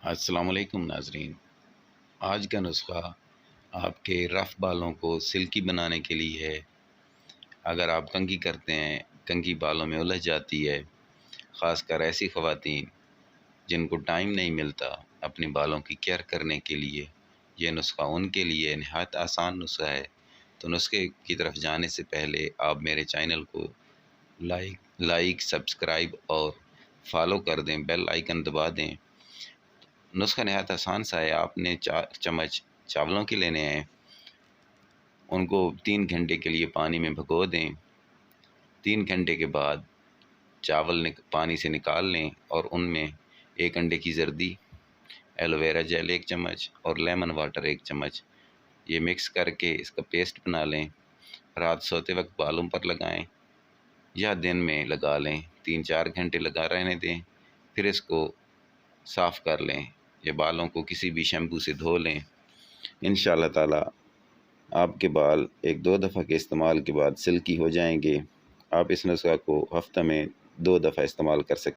السلام علیکم ناظرین، آج کا نسخہ آپ کے رف بالوں کو سلکی بنانے کے لیے ہے۔ اگر آپ کنگھی کرتے ہیں، کنگھی بالوں میں الجھ جاتی ہے، خاص کر ایسی خواتین جن کو ٹائم نہیں ملتا اپنے بالوں کی کیئر کرنے کے لیے، یہ نسخہ ان کے لیے نہایت آسان نسخہ ہے۔ تو نسخے کی طرف جانے سے پہلے آپ میرے چینل کو لائک سبسکرائب اور فالو کر دیں، بیل آئیکن دبا دیں۔ نسخہ نہایت آسان سا ہے۔ آپ نے 4 چمچ چاولوں کے لینے ہیں، ان کو 3 گھنٹے کے لیے پانی میں بھگو دیں۔ 3 گھنٹے کے بعد چاول پانی سے نکال لیں اور ان میں 1 انڈے کی زردی، ایلو ویرا جیل 1 چمچ اور لیمن واٹر 1 چمچ، یہ مکس کر کے اس کا پیسٹ بنا لیں۔ رات سوتے وقت بالوں پر لگائیں یا دن میں لگا لیں، 3-4 گھنٹے لگا رہنے دیں، پھر اس کو صاف کر لیں یا بالوں کو کسی بھی شیمپو سے دھو لیں۔ انشاءاللہ تعالی آپ کے بال 1-2 دفعہ کے استعمال کے بعد سلکی ہو جائیں گے۔ آپ اس نسخہ کو ہفتہ میں 2 دفعہ استعمال کر سکتے ہیں۔